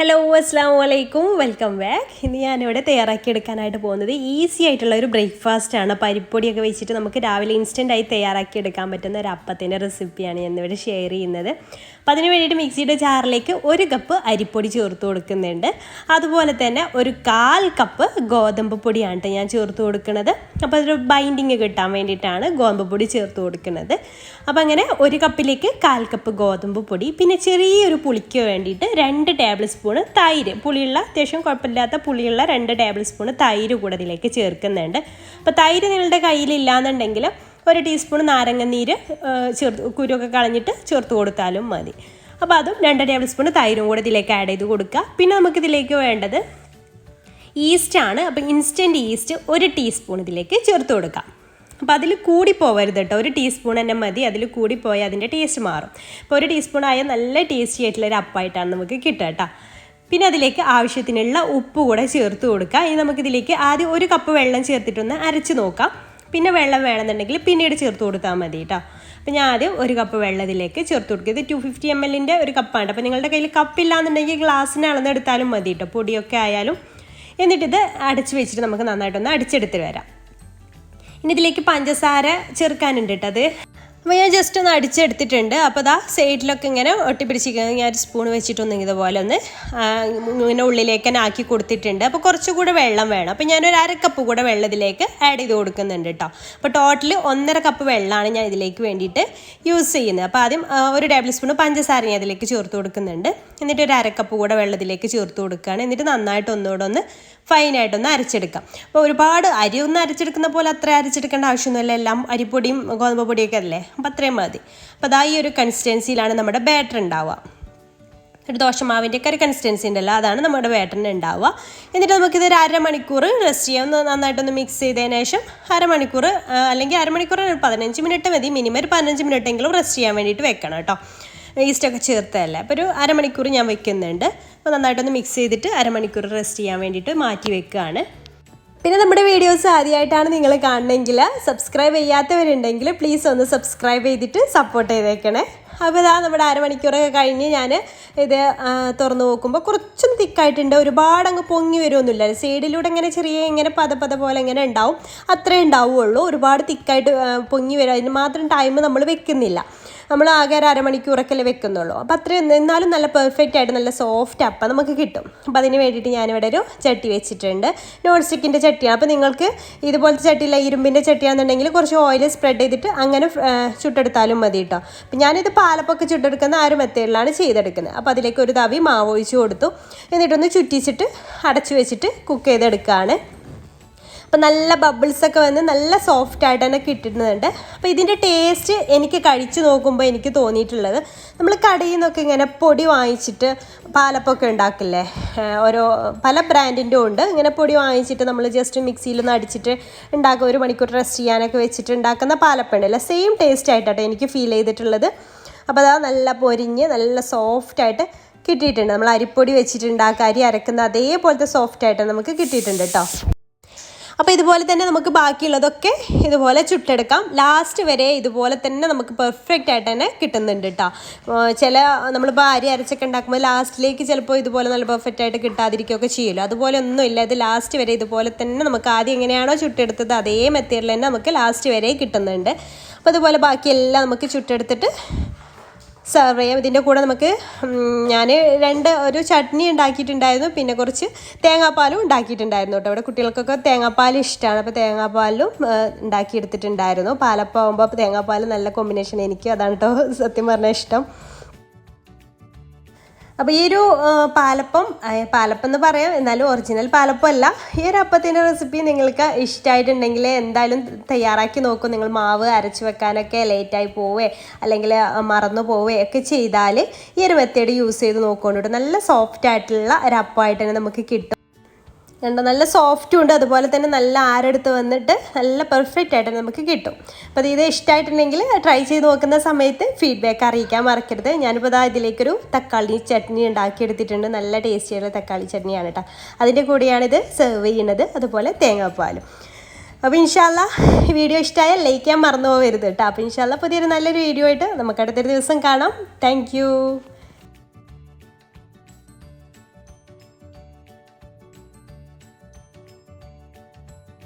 Hello അസ്സലാമു അലൈക്കും, welcome back. ഇന്ന് ഞാനിവിടെ തയ്യാറാക്കിയെടുക്കാനായിട്ട് പോകുന്നത് ഈസി ആയിട്ടുള്ള ഒരു ബ്രേക്ക്ഫാസ്റ്റാണ്. പരിപ്പൊടിയൊക്കെ വെച്ചിട്ട് നമുക്ക് രാവിലെ ഇൻസ്റ്റൻ്റായി തയ്യാറാക്കിയെടുക്കാൻ പറ്റുന്ന ഒരു അപ്പത്തിൻ്റെ റെസിപ്പിയാണ് ഞാനിവിടെ ഷെയർ ചെയ്യുന്നത്. അപ്പോൾ അതിന് വേണ്ടിയിട്ട് മിക്സിയുടെ ജാറിലേക്ക് 1 കപ്പ് അരിപ്പൊടി ചേർത്ത് കൊടുക്കുന്നുണ്ട്. അതുപോലെ തന്നെ 1/4 കപ്പ് ഗോതമ്പ് പൊടിയാണ് ഞാൻ ചേർത്ത് കൊടുക്കുന്നത്. അപ്പോൾ അതൊരു ബൈൻഡിങ് കിട്ടാൻ വേണ്ടിയിട്ടാണ് ഗോതമ്പ് പൊടി ചേർത്ത് കൊടുക്കുന്നത്. അപ്പോൾ അങ്ങനെ 1 കപ്പിലേക്ക് 1/4 കപ്പ് ഗോതമ്പ് പൊടി, പിന്നെ ചെറിയൊരു പുളിക്ക് വേണ്ടിയിട്ട് 2 ടേബിൾ സ്പൂൺ തൈര്, പുളിയുള്ള അത്യാവശ്യം കുഴപ്പമില്ലാത്ത പുളിയുള്ള 2 ടേബിൾ സ്പൂൺ തൈര് കൂടെ ഇതിലേക്ക് ചേർക്കുന്നുണ്ട്. അപ്പോൾ തൈര് നിങ്ങളുടെ കയ്യിലില്ലാന്നുണ്ടെങ്കിൽ 1 ടീസ്പൂൺ നാരങ്ങനീര് കുരുവൊക്കെ കളഞ്ഞിട്ട് ചേർത്ത് കൊടുത്താലും മതി. അപ്പോൾ അതും 2 ടേബിൾ സ്പൂൺ തൈരും കൂടെ ഇതിലേക്ക് ആഡ് ചെയ്ത് കൊടുക്കുക. പിന്നെ നമുക്കിതിലേക്ക് വേണ്ടത് ഈസ്റ്റാണ്. അപ്പോൾ ഇൻസ്റ്റൻറ്റ് ഈസ്റ്റ് 1 ടീസ്പൂൺ ഇതിലേക്ക് ചേർത്ത് കൊടുക്കാം. അപ്പോൾ അതിൽ കൂടി പോകരുത് കേട്ടോ, 1 ടീസ്പൂൺ തന്നെ മതി. അതിൽ കൂടി പോയാൽ അതിൻ്റെ ടേസ്റ്റ് മാറും. അപ്പോൾ 1 ടീസ്പൂൺ ആയാൽ നല്ല ടേസ്റ്റി ആയിട്ടുള്ളൊരു അപ്പമായിട്ടാണ് നമുക്ക് കിട്ടുക കേട്ടോ. പിന്നെ അതിലേക്ക് ആവശ്യത്തിനുള്ള ഉപ്പ് കൂടെ ചേർത്ത് കൊടുക്കുക. ഇനി നമുക്കിതിലേക്ക് ആദ്യം 1 കപ്പ് വെള്ളം ചേർത്തിട്ടൊന്ന് അരച്ച് നോക്കാം. പിന്നെ വെള്ളം വേണമെന്നുണ്ടെങ്കിൽ പിന്നീട് ചേർത്ത് കൊടുത്താൽ മതി കേട്ടോ. അപ്പോൾ ഞാൻ ആദ്യം 1 കപ്പ് വെള്ളം ഇതിലേക്ക് ചേർത്ത് കൊടുക്കുക. ഇത് 250 ml ഒരു കപ്പാണ്. അപ്പോൾ നിങ്ങളുടെ കയ്യിൽ കപ്പില്ലാന്നുണ്ടെങ്കിൽ ഗ്ലാസ്സിന് അളന്നെടുത്താലും മതി കേട്ടോ, പൊടിയൊക്കെ ആയാലും. എന്നിട്ടിത് അടച്ച് വെച്ചിട്ട് നമുക്ക് നന്നായിട്ടൊന്ന് അടിച്ചെടുത്ത് വരാം. ഇനി ഇതിലേക്ക് പഞ്ചസാര ചേർക്കാനുണ്ട് കേട്ടോ. അത് അപ്പോൾ ഞാൻ ജസ്റ്റ് ഒന്ന് അടിച്ചെടുത്തിട്ടുണ്ട്. അപ്പോൾ അതാ സൈഡിലൊക്കെ ഇങ്ങനെ ഒട്ടിപ്പിടിച്ചിരിക്കുന്നത് ഞാൻ ഒരു സ്പൂൺ വെച്ചിട്ടൊന്ന് ഇതുപോലെ ഒന്ന് ഇങ്ങനെ ഉള്ളിലേക്ക് തന്നെ ആക്കി കൊടുത്തിട്ടുണ്ട്. അപ്പോൾ കുറച്ചുകൂടെ വെള്ളം വേണം. അപ്പോൾ ഞാനൊരു 1/2 കപ്പ് കൂടെ വെള്ളം ഇതിലേക്ക് ആഡ് ചെയ്ത് കൊടുക്കുന്നുണ്ട് കേട്ടോ. അപ്പോൾ ടോട്ടൽ 1.5 കപ്പ് വെള്ളമാണ് ഞാൻ ഇതിലേക്ക് വേണ്ടിയിട്ട് യൂസ് ചെയ്യുന്നത്. അപ്പോൾ ആദ്യം 1 ടേബിൾ സ്പൂൺ പഞ്ചസാര ഞാൻ ഇതിലേക്ക് ചേർത്ത് കൊടുക്കുന്നുണ്ട്. എന്നിട്ട് ഒരു 1/2 കപ്പ് കൂടെ വെള്ളം ഇതിലേക്ക് ചേർത്ത് കൊടുക്കുകയാണ്. എന്നിട്ട് നന്നായിട്ട് ഒന്നുകൂടെ ഒന്ന് ഫൈനായിട്ടൊന്ന് അരച്ചെടുക്കാം. അപ്പോൾ ഒരുപാട് അരി ഒന്ന് അരച്ചെടുക്കുന്ന പോലെ അത്ര അരച്ചെടുക്കേണ്ട ആവശ്യമൊന്നുമില്ല. എല്ലാം അരിപ്പൊടിയും ഗോതമ്പ് പൊടിയൊക്കെ അല്ലേ, അപ്പോൾ അത്രയും മതി. അപ്പോൾ അതാ ഈ ഒരു കൺസിസ്റ്റൻസിയിലാണ് നമ്മുടെ ബാറ്റർ ഉണ്ടാവുക. ഒരു ദോശമാവിൻ്റെയൊക്കെ ഒരു കൺസിസ്റ്റൻസി ഉണ്ടല്ലോ, അതാണ് നമ്മുടെ ബാറ്ററിന് ഉണ്ടാവുക. എന്നിട്ട് നമുക്കിതൊരു 1/2 മണിക്കൂർ റെസ്റ്റ് ചെയ്യാം. ഒന്ന് നന്നായിട്ടൊന്ന് മിക്സ് ചെയ്തതിന് ശേഷം 1/2 മണിക്കൂർ അല്ലെങ്കിൽ 1/2 മണിക്കൂർ 15 മിനിറ്റ് മതി. മിനിമം ഒരു 15 മിനിറ്റെങ്കിലും റെസ്റ്റ് ചെയ്യാൻ വേണ്ടിയിട്ട് വെക്കണം കേട്ടോ, ഈസ്റ്റൊക്കെ ചേർത്തതല്ലേ. അപ്പോൾ ഒരു 1/2 മണിക്കൂർ ഞാൻ വെക്കുന്നുണ്ട്. അപ്പോൾ നന്നായിട്ടൊന്ന് മിക്സ് ചെയ്തിട്ട് 1/2 മണിക്കൂർ റെസ്റ്റ് ചെയ്യാൻ വേണ്ടിയിട്ട് മാറ്റി വെക്കുകയാണ്. പിന്നെ നമ്മുടെ വീഡിയോസ് ആദ്യമായിട്ടാണ് നിങ്ങൾ കാണണമെങ്കിൽ, സബ്സ്ക്രൈബ് ചെയ്യാത്തവരുണ്ടെങ്കിൽ പ്ലീസ് ഒന്ന് സബ്സ്ക്രൈബ് ചെയ്തിട്ട് സപ്പോർട്ട് ചെയ്തേക്കണേ. അപ്പോൾ ഇതാ നമ്മുടെ 1/2 മണിക്കൂറൊക്കെ കഴിഞ്ഞ് ഞാൻ ഇത് തുറന്ന് നോക്കുമ്പോൾ കുറച്ചും തിക്കായിട്ടുണ്ട്. ഒരുപാട് അങ്ങ് പൊങ്ങി വരുമൊന്നുമില്ല. സൈഡിലൂടെ ഇങ്ങനെ ചെറിയ ഇങ്ങനെ പത പോലെ ഇങ്ങനെ ഉണ്ടാവും, അത്രേ ഉണ്ടാവുള്ളൂ. ഒരുപാട് തിക്കായിട്ട് പൊങ്ങി വരും. അതിന് മാത്രം ടൈം നമ്മൾ വെക്കുന്നില്ല. നമ്മൾ ആകെ 1/2 മണിക്കൂറൊക്കെ വെക്കുന്നുള്ളൂ. അപ്പോൾ അത്രയും എന്നാലും നല്ല പെർഫെക്റ്റ് ആയിട്ട് നല്ല സോഫ്റ്റ് അപ്പം നമുക്ക് കിട്ടും. അപ്പോൾ അതിന് വേണ്ടിയിട്ട് ഞാനിവിടെ ഒരു ചട്ടി വെച്ചിട്ടുണ്ട്. നോൺ സ്റ്റിക്കിൻ്റെ ചട്ടിയാണ്. അപ്പോൾ നിങ്ങൾക്ക് ഇതുപോലത്തെ ചട്ടിയില്ല, ഇരുമ്പിൻ്റെ ചട്ടിയാണെന്നുണ്ടെങ്കിൽ കുറച്ച് ഓയിൽ സ്പ്രെഡ് ചെയ്തിട്ട് അങ്ങനെ ചുട്ടെടുത്താലും മതി കേട്ടോ. അപ്പോൾ ഞാനിത് പാലപ്പൊക്കെ ചുട്ടെടുക്കുന്ന ആ ഒരു മെത്തേഡിലാണ് ചെയ്തെടുക്കുന്നത്. അപ്പോൾ അതിലേക്ക് ഒരു തവി മാവ് ഒഴിച്ച് കൊടുത്തു. എന്നിട്ടൊന്ന് ചുറ്റിച്ചിട്ട് അടച്ചു വെച്ചിട്ട് കുക്ക് ചെയ്തെടുക്കുകയാണ്. അപ്പോൾ നല്ല ബബിൾസൊക്കെ വന്ന് നല്ല സോഫ്റ്റ് ആയിട്ട് തന്നെ കിട്ടുന്നുണ്ട്. അപ്പോൾ ഇതിൻ്റെ ടേസ്റ്റ് എനിക്ക് കഴിച്ച് നോക്കുമ്പോൾ എനിക്ക് തോന്നിയിട്ടുള്ളത്, നമ്മൾ കടയിൽ നിന്നൊക്കെ ഇങ്ങനെ പൊടി വാങ്ങിച്ചിട്ട് പാലപ്പൊക്കെ ഉണ്ടാക്കില്ലേ, ഓരോ പല ബ്രാൻഡിൻ്റെ ഉണ്ട്. ഇങ്ങനെ പൊടി വാങ്ങിച്ചിട്ട് നമ്മൾ ജസ്റ്റ് മിക്സിയിലൊന്ന് അടിച്ചിട്ട് ഉണ്ടാക്കുക, 1 മണിക്കൂർ റെസ്റ്റ് ചെയ്യാനൊക്കെ വെച്ചിട്ട് ഉണ്ടാക്കുന്ന പാലപ്പം ഉണ്ടല്ലോ, സെയിം ടേസ്റ്റ് ആയിട്ടാണ് എനിക്ക് ഫീൽ ചെയ്തിട്ടുള്ളത്. അപ്പോൾ അതാ നല്ല പൊരിഞ്ഞ് നല്ല സോഫ്റ്റായിട്ട് കിട്ടിയിട്ടുണ്ട്. നമ്മൾ അരിപ്പൊടി വെച്ചിട്ടുണ്ടാക്കുക, അരി അരക്കുന്ന അതേപോലത്തെ സോഫ്റ്റായിട്ട് നമുക്ക് കിട്ടിയിട്ടുണ്ട് കേട്ടോ. അപ്പോൾ ഇതുപോലെ തന്നെ നമുക്ക് ബാക്കിയുള്ളതൊക്കെ ഇതുപോലെ ചുട്ടെടുക്കാം. ലാസ്റ്റ് വരെ ഇതുപോലെ തന്നെ നമുക്ക് പെർഫെക്റ്റ് ആയിട്ട് തന്നെ കിട്ടുന്നുണ്ട് കേട്ടോ. ചില നമ്മളിപ്പോൾ അരി അരച്ചൊക്കെ ഉണ്ടാക്കുമ്പോൾ ലാസ്റ്റിലേക്ക് ചിലപ്പോൾ ഇതുപോലെ നല്ല പെർഫെക്റ്റ് ആയിട്ട് കിട്ടാതിരിക്കുകയൊക്കെ ചെയ്യുമല്ലോ, അതുപോലെ ഒന്നുമില്ല. ഇത് ലാസ്റ്റ് വരെ ഇതുപോലെ തന്നെ നമുക്ക് ആദ്യം എങ്ങനെയാണോ ചുട്ടെടുത്തത് അതേ മെത്തേഡിൽ തന്നെ നമുക്ക് ലാസ്റ്റ് വരെ കിട്ടുന്നുണ്ട്. അപ്പോൾ അതുപോലെ ബാക്കിയെല്ലാം നമുക്ക് ചുട്ടെടുത്തിട്ട് സെർവ് ചെയ്യാം. ഇതിൻ്റെ കൂടെ നമുക്ക് ഞാൻ ഒരു ചട്നി ഉണ്ടാക്കിയിട്ടുണ്ടായിരുന്നു, പിന്നെ കുറച്ച് തേങ്ങാപ്പാലും ഉണ്ടാക്കിയിട്ടുണ്ടായിരുന്നു കേട്ടോ. ഇവിടെ കുട്ടികൾക്കൊക്കെ തേങ്ങാപ്പാൽ ഇഷ്ടമാണ്. അപ്പോൾ തേങ്ങാപ്പാലും ഉണ്ടാക്കിയെടുത്തിട്ടുണ്ടായിരുന്നു. പാലപ്പം ആകുമ്പോൾ അപ്പോൾ തേങ്ങാപ്പാൽ നല്ല കോമ്പിനേഷൻ, എനിക്ക് അതാണ് കേട്ടോ സത്യം പറഞ്ഞാൽ ഇഷ്ടം. അപ്പോൾ ഈ ഒരു പാലപ്പം എന്ന് പറയാം, എന്നാലും ഒറിജിനൽ പാലപ്പം അല്ല. ഈ ഒരു അപ്പത്തിൻ്റെ റെസിപ്പി നിങ്ങൾക്ക് ഇഷ്ടമായിട്ടുണ്ടെങ്കിൽ എന്തായാലും തയ്യാറാക്കി നോക്കും. നിങ്ങൾ മാവ് അരച്ച് വെക്കാനൊക്കെ ലേറ്റായി പോവേ അല്ലെങ്കിൽ മറന്നു പോവേ ഒക്കെ ചെയ്താൽ ഈ ഒരു മെത്തേഡ് യൂസ് ചെയ്ത് നോക്കുകൊണ്ടിട്ട് നല്ല സോഫ്റ്റ് ആയിട്ടുള്ള ഒരു അപ്പമായിട്ട് തന്നെ നമുക്ക് കിട്ടും. നല്ല സോഫ്റ്റും ഉണ്ട്, അതുപോലെ തന്നെ നല്ല ആരെടുത്ത് വന്നിട്ട് നല്ല പെർഫെക്റ്റ് ആയിട്ട് നമുക്ക് കിട്ടും. അപ്പോൾ ഇത് ഇഷ്ടമായിട്ടുണ്ടെങ്കിൽ ട്രൈ ചെയ്ത് നോക്കുന്ന സമയത്ത് ഫീഡ്ബാക്ക് അറിയിക്കാൻ മറക്കരുത്. ഞാനിപ്പോൾ ഇതിലേക്കൊരു തക്കാളി ചട്നി ഉണ്ടാക്കിയെടുത്തിട്ടുണ്ട്. നല്ല ടേസ്റ്റിയുള്ള തക്കാളി ചട്നിയാണ് കേട്ടോ. അതിൻ്റെ കൂടെയാണിത് സെർവ് ചെയ്യുന്നത്, അതുപോലെ തേങ്ങാപ്പാലും. അപ്പോൾ ഇൻഷാല്ലാ വീഡിയോ ഇഷ്ടമായാൽ ലൈക്ക് ചെയ്യാൻ മറന്നു പോകരുത് കേട്ടോ. അപ്പോൾ ഇൻഷാല്ലാ പുതിയൊരു നല്ലൊരു വീഡിയോ ആയിട്ട് നമുക്ക് അടുത്തൊരു ദിവസം കാണാം. താങ്ക്